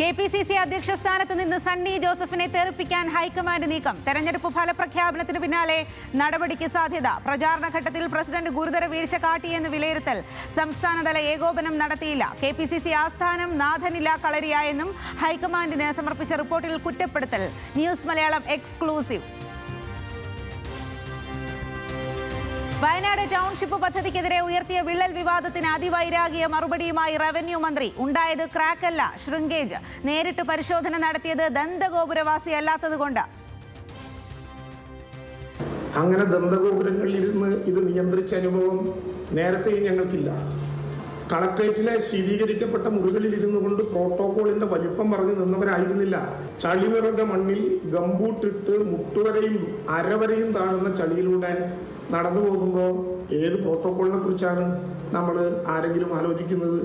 KPCC അധ്യക്ഷ സ്ഥാനത്ത് നിന്ന് സണ്ണി ജോസഫിനെ തെറിപ്പിക്കാൻ ഹൈക്കമാൻഡ് നീക്കം. തെരഞ്ഞെടുപ്പ് ഫലപ്രഖ്യാപനത്തിന് പിന്നാലെ നടപടിക്ക് സാധ്യത. പ്രചാരണ ഘട്ടത്തിൽ പ്രസിഡന്റ് ഗുരുതര വീഴ്ച കാട്ടിയെന്ന് വിലയിരുത്തൽ. സംസ്ഥാനതല ഏകോപനം നടത്തിയില്ല. KPCC ആസ്ഥാനം നാഥനില്ല കളരിയായെന്നും ഹൈക്കമാൻഡിന് സമർപ്പിച്ച റിപ്പോർട്ടിൽ കുറ്റപ്പെടുത്തൽ. News Malayalam exclusive. Wayanad township പദ്ധതിക്കെതിരെ ഉയർത്തിയ വിള്ളൽ വിവാദത്തിന് അതിവൈരാഗിക മറുപടിയുമായി റവന്യൂ മന്ത്രി. ഉണ്ടായത് ക്രാക്കല്ല, ഷ്രിങ്കേജ്. നേരിട്ട് പരിശോധന നടത്തിയത് ദന്തഗോപുരവാസിയല്ലാത്തതുകൊണ്ട്. അങ്ങനെ ദന്തഗോപുരങ്ങളിൽ ഇരുന്ന് ഇത് നിയന്ത്രിച്ച അനുഭവം നേരത്തെ ഞങ്ങൾക്കില്ല. കളക്ട്രേറ്റിലെ ശീതീകരിക്കപ്പെട്ട മുറികളിൽ ഇരുന്നു കൊണ്ട് പ്രോട്ടോകോളിന്റെ വലിപ്പം പറഞ്ഞു നിന്നവരായിരുന്നില്ല. ചളി നിറഞ്ഞ മണ്ണിൽ ഗംബൂട്ടിട്ട് മുട്ടുവരെയും അരവരെയും താഴുന്ന ചളിയിലൂടെ നടന്നു പോകുമ്പോൾ ഏത് പ്രോട്ടോകോളിനെ കുറിച്ചാണ് നമ്മൾ ആരെങ്കിലും ആലോചിക്കുന്നത്?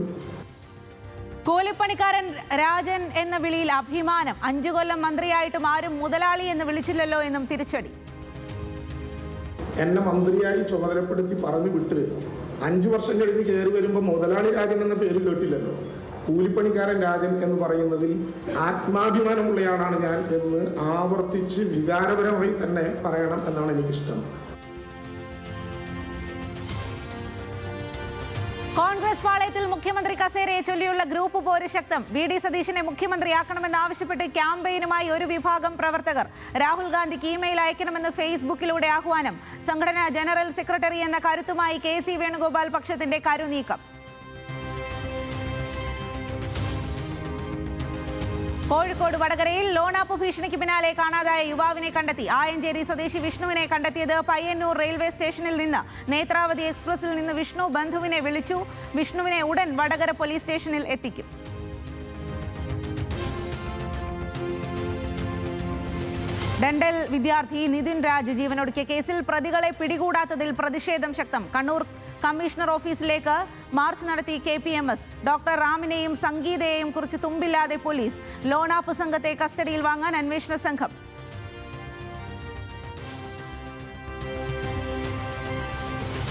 കൂലിപ്പണിക്കാരൻ രാജൻ എന്ന വിളിയിൽ അഭിമാനം. 5 കൊല്ലം മന്ത്രിയായിട്ടും ആരും മുതലാളി എന്ന് വിളിച്ചില്ലല്ലോ എന്നും തിരിച്ചടി. എന്നെ മന്ത്രിയായി ചുമതലപ്പെടുത്തി പറഞ്ഞു വിട്ട് 5 വർഷം കഴിഞ്ഞ് കയറി വരുമ്പോൾ മുതലാളി രാജൻ എന്ന പേര് കേട്ടില്ലല്ലോ. കൂലിപ്പണിക്കാരൻ രാജൻ എന്ന് പറയുന്നതിൽ ആത്മാഭിമാനമുള്ളയാളാണ് ഞാൻ എന്ന് ആവർത്തിച്ച് വികാരപരമായി തന്നെ പറയണം എന്നാണ് എനിക്കിഷ്ടം. കോൺഗ്രസ് പാളയത്തിൽ മുഖ്യമന്ത്രി കസേരയെ ചൊല്ലിയുള്ള ഗ്രൂപ്പ് പോര് ശക്തം. VD സതീശനെ മുഖ്യമന്ത്രിയാക്കണമെന്നാവശ്യപ്പെട്ട് ക്യാമ്പയിനുമായി ഒരു വിഭാഗം പ്രവർത്തകർ. രാഹുൽ ഗാന്ധിക്ക് ഇമെയിൽ അയക്കണമെന്ന് ഫേസ്ബുക്കിലൂടെ ആഹ്വാനം. സംഘടനാ ജനറൽ സെക്രട്ടറി എന്ന കരുത്തുമായി KC വേണുഗോപാൽ പക്ഷത്തിന്റെ കരുനീക്കം. കോഴിക്കോട് വടകരയിൽ ലോണാപ്പ് ഭീഷണിക്ക് പിന്നാലെ കാണാതായ യുവാവിനെ കണ്ടെത്തി. ആയഞ്ചേരി സ്വദേശി വിഷ്ണുവിനെ കണ്ടെത്തിയത് പയ്യന്നൂർ റെയിൽവേ സ്റ്റേഷനിൽ നിന്ന്. നേത്രാവതി എക്സ്പ്രസിൽ നിന്ന് വിഷ്ണു ബന്ധുവിനെ വിളിച്ചു. വിഷ്ണുവിനെ ഉടൻ വടകര പോലീസ് സ്റ്റേഷനിൽ എത്തിക്കും. ഡണ്ടൽ വിദ്യാർത്ഥി നിതിൻ രാജ് ജീവനൊടുക്കിയ കേസിൽ പ്രതികളെ പിടികൂടാത്തതിൽ പ്രതിഷേധം ശക്തം. കണ്ണൂർ കമ്മീഷണർ ഓഫീസിലേക്ക് മാർച്ച് നടത്തി KPMS. ഡോക്ടർ റാമിനെയും സംഗീതയെയും കുറിച്ച് തുമ്പില്ലാതെ പോലീസ്. ലോണാപ്പ് സംഘത്തെ കസ്റ്റഡിയിൽ വാങ്ങാൻ അന്വേഷണ സംഘം.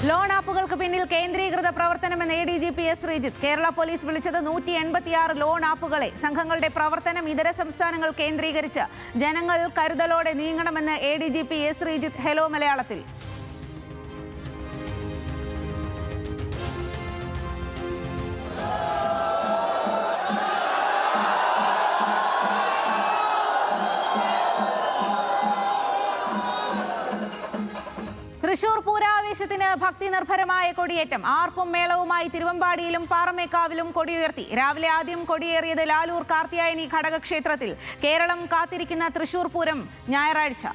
ലോൺ ആപ്പുകൾക്ക് പിന്നിൽ കേന്ദ്രീകൃത പ്രവർത്തനമെന്ന് ADGP S. Sreejith. Kerala police വിളിച്ചത് 186 ലോൺ ആപ്പുകളെ. സംഘങ്ങളുടെ പ്രവർത്തനം ഇതര സംസ്ഥാനങ്ങൾ കേന്ദ്രീകരിച്ച്. ജനങ്ങൾ കരുതലോടെ നീങ്ങണമെന്ന് ADGP S. ശ്രീജിത്ത് ഹെലോ മലയാളത്തിൽ. തൃശൂർ പൂരാവേശത്തിന് ഭക്തി നിർഭരമായ കൊടിയേറ്റം. ആർപ്പും മേളവുമായി തിരുവമ്പാടിയിലും പാറമേക്കാവിലും കൊടിയുയർത്തി. രാവിലെ ആദ്യം കൊടിയേറിയത് ലാലൂർ കാർത്യായനി ഘടകക്ഷേത്രത്തിൽ. കേരളം കാത്തിരിക്കുന്ന തൃശൂർ പൂരം ഞായറാഴ്ച.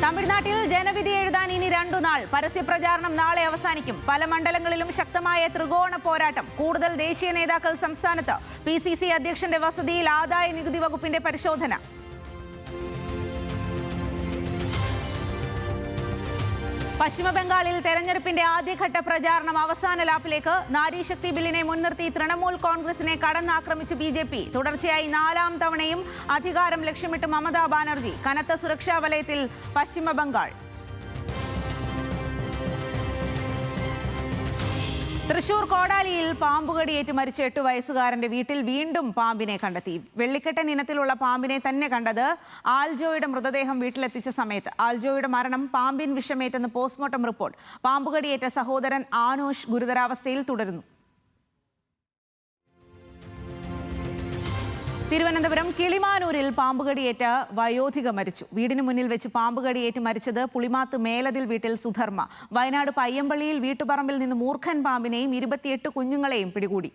തമിഴ്നാട്ടിൽ ജനവിധി എഴുതാൻ ഇനി 2 നാൾ. പരസ്യപ്രചാരണം നാളെ അവസാനിക്കും. പല മണ്ഡലങ്ങളിലും ശക്തമായ ത്രികോണ പോരാട്ടം. കൂടുതൽ ദേശീയ നേതാക്കൾ സംസ്ഥാനത്ത്. PCC അധ്യക്ഷന്റെ വസതിയിൽ ആദായ നികുതി വകുപ്പിന്റെ പരിശോധന. പശ്ചിമബംഗാളിൽ തെരഞ്ഞെടുപ്പിന്റെ ആദ്യഘട്ട പ്രചാരണം അവസാന ലാപ്പിലേക്ക്. നാരീശക്തി ബില്ലിനെ മുൻനിർത്തി തൃണമൂൽ കോൺഗ്രസിനെ കടന്നാക്രമിച്ച് BJP. തുടർച്ചയായി 4ാം തവണയും അധികാരം ലക്ഷ്യമിട്ട് മമതാ ബാനർജി. കനത്ത സുരക്ഷാ വലയത്തിൽ പശ്ചിമബംഗാൾ. തൃശൂർ കോടാലിയിൽ പാമ്പുകടിയേറ്റ് മരിച്ച 8 വയസ്സുകാരന്റെ വീട്ടിൽ വീണ്ടും പാമ്പിനെ കണ്ടെത്തി. വെള്ളിക്കെട്ടൻ ഇനത്തിലുള്ള പാമ്പിനെ തന്നെ കണ്ടത് ആൽജോയുടെ മൃതദേഹം വീട്ടിലെത്തിച്ച സമയത്ത്. ആൽജോയുടെ മരണം പാമ്പിൻ വിഷമേറ്റെന്ന് പോസ്റ്റ്മോർട്ടം റിപ്പോർട്ട്. പാമ്പുകടിയേറ്റ സഹോദരൻ ആനോഷ് ഗുരുതരാവസ്ഥയിൽ തുടരുന്നു. തിരുവനന്തപുരം കിളിമാനൂരിൽ പാമ്പുകടിയേറ്റ വയോധിക മരിച്ചു. വീടിന് മുന്നിൽ വെച്ച് പാമ്പുകടിയേറ്റ് മരിച്ചത് പുളിമാത്ത് മേലതിൽ വീട്ടിൽ സുധർമ്മ. വയനാട് പയ്യമ്പള്ളിയിൽ വീട്ടുപറമ്പിൽ നിന്ന് മൂർഖൻ പാമ്പിനെയും 28 കുഞ്ഞുങ്ങളെയും പിടികൂടി.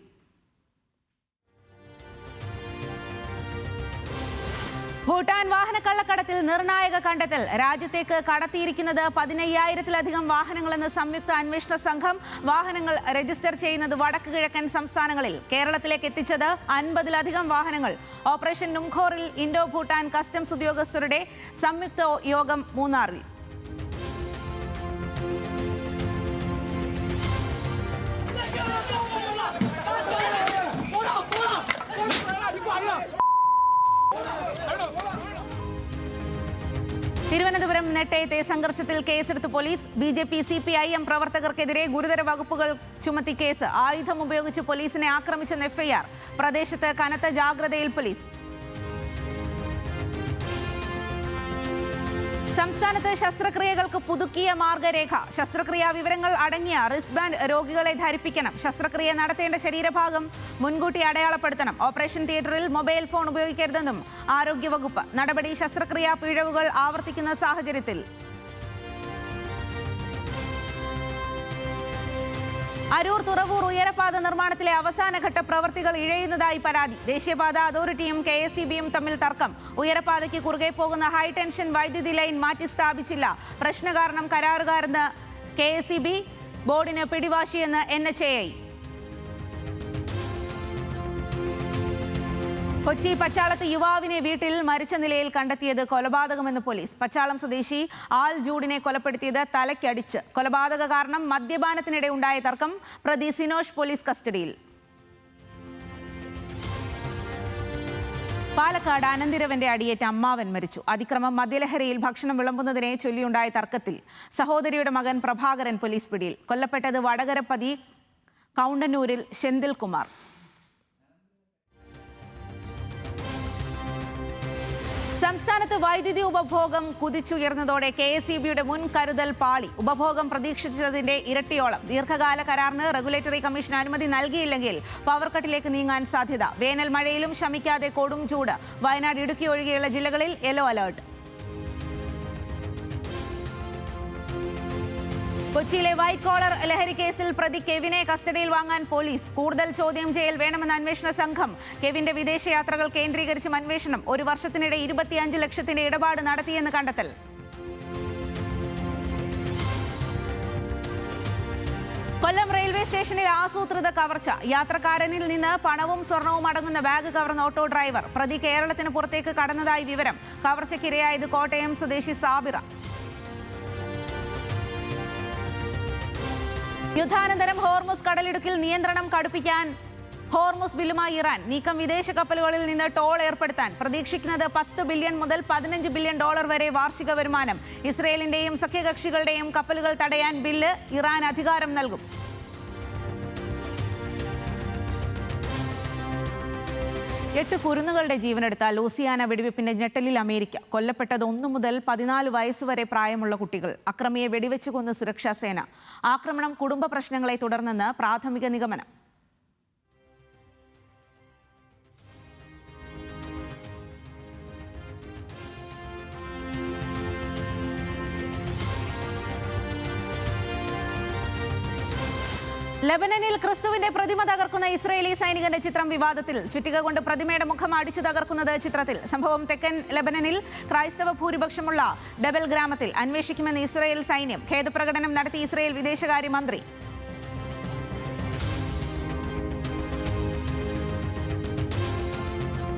ഭൂട്ടാൻ വാഹനക്കള്ളക്കടത്തിൽ നിർണായക കണ്ടെത്തൽ. രാജ്യത്തേക്ക് കടത്തിയിരിക്കുന്നത് 15,000-ലധികം വാഹനങ്ങളെന്ന് സംയുക്ത അന്വേഷണ സംഘം. വാഹനങ്ങൾ രജിസ്റ്റർ ചെയ്യുന്നത് വടക്ക് കിഴക്കൻ സംസ്ഥാനങ്ങളിൽ. കേരളത്തിലേക്ക് എത്തിച്ചത് 50-ലധികം വാഹനങ്ങൾ. ഓപ്പറേഷൻ നുംഖോറിൽ ഇൻഡോ ഭൂട്ടാൻ കസ്റ്റംസ് ഉദ്യോഗസ്ഥരുടെ സംയുക്ത യോഗം മൂന്നാറിൽ. തിരുവനന്തപുരം നെട്ടയത്തെ സംഘർഷത്തിൽ കേസെടുത്ത് പോലീസ്. BJP CPIM പ്രവർത്തകർക്കെതിരെ ഗുരുതര വകുപ്പുകൾ ചുമത്തി കേസ്. ആയുധം ഉപയോഗിച്ച് പോലീസിനെ ആക്രമിച്ചെന്ന് FIR. പ്രദേശത്ത് കനത്ത ജാഗ്രതയിൽ പോലീസ്. സംസ്ഥാനത്ത് ശസ്ത്രക്രിയകൾക്ക് പുതുക്കിയ മാർഗരേഖ. ശസ്ത്രക്രിയാ വിവരങ്ങൾ അടങ്ങിയ റിസ്റ്റ്ബാൻഡ് രോഗികളെ ധരിപ്പിക്കണം. ശസ്ത്രക്രിയ നടത്തേണ്ട ശരീരഭാഗം മുൻകൂട്ടി അടയാളപ്പെടുത്തണം. ഓപ്പറേഷൻ തിയേറ്ററിൽ മൊബൈൽ ഫോൺ ഉപയോഗിക്കരുതെന്നും ആരോഗ്യവകുപ്പ്. നടപടി ശസ്ത്രക്രിയാ പിഴവുകൾ ആവർത്തിക്കുന്ന സാഹചര്യത്തിൽ. അരൂർ തുറവൂർ ഉയരപാത നിർമ്മാണത്തിലെ അവസാനഘട്ട പ്രവൃത്തികൾ ഇഴയുന്നതായി പരാതി. ദേശീയപാത അതോറിറ്റിയും KSEBയും തമ്മിൽ തർക്കം. ഉയരപാതയ്ക്ക് കുറുകെ പോകുന്ന ഹൈടെൻഷൻ വൈദ്യുതി ലൈൻ മാറ്റി സ്ഥാപിച്ചില്ല. പ്രശ്ന കാരണം കരാറുകാരെന്ന് KSEB, ബോർഡിന് പിടിവാശിയെന്ന് NHAI. കൊച്ചി പച്ചാളത്ത് യുവാവിനെ വീട്ടിൽ മരിച്ച നിലയിൽ കണ്ടെത്തിയത് കൊലപാതകമെന്ന് പോലീസ്. പച്ചാളം സ്വദേശി ആൽ ജൂഡിനെ കൊലപ്പെടുത്തിയത് തലയ്ക്കടിച്ച്. കൊലപാതക കാരണം മദ്യപാനത്തിനിടെ ഉണ്ടായ തർക്കം. പ്രതി സിനോഷ് പോലീസ് കസ്റ്റഡിയിൽ. പാലക്കാട് അനന്തിരവന്റെ അടിയേറ്റ് അമ്മാവൻ മരിച്ചു. അതിക്രമം മദ്യലഹരിയിൽ ഭക്ഷണം വിളമ്പുന്നതിനെ ചൊല്ലിയുണ്ടായ തർക്കത്തിൽ സഹോദരിയുടെ മകൻ പ്രഭാകരൻ പോലീസ് പിടിയിൽ. കൊല്ലപ്പെട്ടത് വടകരപ്പതി കൗണ്ടന്നൂരിൽ ഷെന്തിൽ കുമാർ. സംസ്ഥാനത്ത് വൈദ്യുതി ഉപഭോഗം കുതിച്ചുയർന്നതോടെ KSEBയുടെ മുൻ കരുതൽ പാളി. ഉപഭോഗം പ്രതീക്ഷിച്ചതിന്റെ ഇരട്ടിയോളം. ദീർഘകാല കരാറിന് റെഗുലേറ്ററി കമ്മീഷൻ അനുമതി നൽകിയില്ലെങ്കിൽ പവർ കട്ടിലേക്ക് നീങ്ങാൻ സാധ്യത. വേനൽ മഴയിലും ശമിക്കാതെ കൊടും ചൂട്. വയനാട്, ഇടുക്കി ഒഴികെയുള്ള ജില്ലകളിൽ യെല്ലോ അലേർട്ട്. കൊച്ചിയിലെ വൈറ്റ് കോളർ ലഹരി കേസിൽ പ്രതി കെവിനെ കസ്റ്റഡിയിൽ വാങ്ങാൻ പോലീസ്. കൂടുതൽ ചോദ്യം ചെയ്യൽ വേണമെന്ന അന്വേഷണ സംഘം. കെവിന്റെ വിദേശയാത്രകൾ കേന്ദ്രീകരിച്ചും അന്വേഷണം. 1 വർഷത്തിനിടെ 25 ലക്ഷത്തിന്റെ ഇടപാട് നടത്തിയെന്ന് കണ്ടെത്തൽ. കൊല്ലം റെയിൽവേ സ്റ്റേഷനിൽ ആസൂത്രിത കവർച്ച. യാത്രക്കാരനിൽ നിന്ന് പണവും സ്വർണവും അടങ്ങുന്ന ബാഗ് കവർന്ന ഓട്ടോ ഡ്രൈവർ. പ്രതി കേരളത്തിന് പുറത്തേക്ക് കടന്നതായി വിവരം. കവർച്ചയ്ക്കിരയായത് കോട്ടയം സ്വദേശി സാബിറ. യുദ്ധാനന്തരം ഹോർമുസ് കടലിടുക്കിൽ നിയന്ത്രണം കടുപ്പിക്കാൻ ഹോർമുസ് ബില്ലുമായി ഇറാൻ. നീക്കം വിദേശ കപ്പലുകളിൽ നിന്ന് ടോൾ ഏർപ്പെടുത്താൻ. പ്രതീക്ഷിക്കുന്നത് $10 ബില്യൺ മുതൽ $15 ബില്യൺ വരെ വാർഷിക വരുമാനം. ഇസ്രയേലിന്റെയും സഖ്യകക്ഷികളുടെയും കപ്പലുകൾ തടയാൻ ബില്ല് ഇറാൻ അധികാരം നൽകും. എട്ട് കുരുന്നുകളുടെ ജീവനെടുത്ത ലൂസിയാന വെടിവെപ്പിന്റെ ഞെട്ടലിൽ അമേരിക്ക. കൊല്ലപ്പെട്ടത് 1 മുതൽ 14 വയസ്സുവരെ പ്രായമുള്ള കുട്ടികൾ. അക്രമിയെ വെടിവെച്ചു കൊന്ന സുരക്ഷാ സേന. ആക്രമണം കുടുംബ പ്രശ്നങ്ങളെ തുടർന്നെന്ന് പ്രാഥമിക നിഗമനം. ലെബനനിൽ ക്രിസ്തുവിന്റെ പ്രതിമ തകർക്കുന്ന ഇസ്രയേലി സൈനികന്റെ ചിത്രം വിവാദത്തിൽ. ചുറ്റിക കൊണ്ട് പ്രതിമയുടെ മുഖം അടിച്ചു തകർക്കുന്നത് ചിത്രത്തിൽ. സംഭവം തെക്കൻ ലെബനനിൽ ക്രൈസ്തവ ഭൂരിപക്ഷമുള്ള ഡബൽ ഗ്രാമത്തിൽ. അന്വേഷിക്കുമെന്ന് ഇസ്രയേൽ സൈന്യം. ഖേദപ്രകടനം നടത്തി ഇസ്രയേൽ വിദേശകാര്യമന്ത്രി.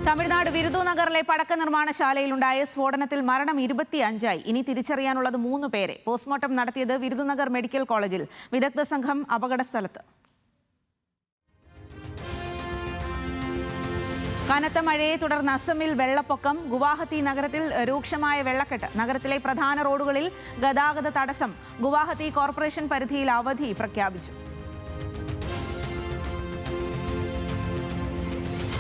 തമിഴ്നാട് വിരുദുനഗറിലെ പടക്ക നിർമ്മാണശാലയിലുണ്ടായ സ്ഫോടനത്തിൽ മരണം 25ആയി. ഇനി തിരിച്ചറിയാനുള്ളത് 3 പേരെ. പോസ്റ്റ്മോർട്ടം നടത്തിയത് വിരുദുനഗർ മെഡിക്കൽ കോളേജിൽ. വിദഗ്ധ സംഘം അപകടസ്ഥലത്ത്. കനത്ത മഴയെ തുടർന്ന് അസമിൽ വെള്ളപ്പൊക്കം. ഗുവാഹത്തി നഗരത്തിൽ രൂക്ഷമായ വെള്ളക്കെട്ട്. നഗരത്തിലെ പ്രധാന റോഡുകളിൽ ഗതാഗത തടസ്സം. ഗുവാഹത്തി കോർപ്പറേഷൻ പരിധിയിൽ അവധി പ്രഖ്യാപിച്ചു.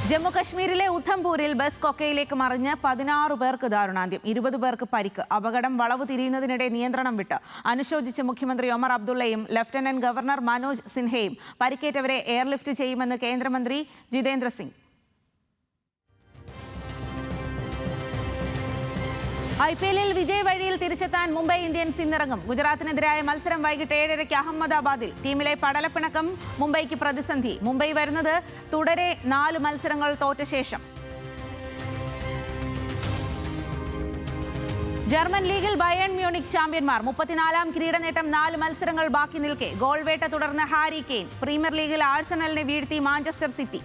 ജമ്മു കശ്മീരിലെ ഉധംപൂരിൽ ബസ് കൊക്കയിലേക്ക് മറിഞ്ഞ് 16 പേർക്ക് ദാരുണാന്ത്യം. 20 പേർക്ക് പരിക്ക്. അപകടം വളവ് തിരിയുന്നതിനിടെ നിയന്ത്രണം വിട്ട്. അനുശോചിച്ച മുഖ്യമന്ത്രി ഒമർ അബ്ദുള്ളയും ലഫ്റ്റനന്റ് ഗവർണർ മനോജ് സിൻഹയും. പരിക്കേറ്റവരെ എയർലിഫ്റ്റ് ചെയ്യുമെന്ന് കേന്ദ്രമന്ത്രി ജിതേന്ദ്ര സിംഗ്. IPLൽ വിജയ് വഴിയിൽ തിരിച്ചെത്താൻ മുംബൈ ഇന്ത്യൻസ് ഇന്നിറങ്ങും. ഗുജറാത്തിനെതിരായ മത്സരം വൈകിട്ട് 7:30 അഹമ്മദാബാദിൽ. ടീമിലെ പടലപ്പിണക്കം മുംബൈക്ക് പ്രതിസന്ധി. മുംബൈ വരുന്നത് തുടരെ 4 മത്സരങ്ങൾ തോറ്റ ശേഷം. ജർമ്മൻ ലീഗിൽ ബയേൺ മ്യൂണിക് ചാമ്പ്യന്മാർ. 34ാം കിരീടനേട്ടം 4 മത്സരങ്ങൾ ബാക്കി നിൽക്കെ. ഗോൾ വേട്ട തുടർന്ന് ഹാരി കെയ്ൻ. പ്രീമിയർ ലീഗിൽ ആഴ്സണലിനെ വീഴ്ത്തി മാഞ്ചസ്റ്റർ സിറ്റി.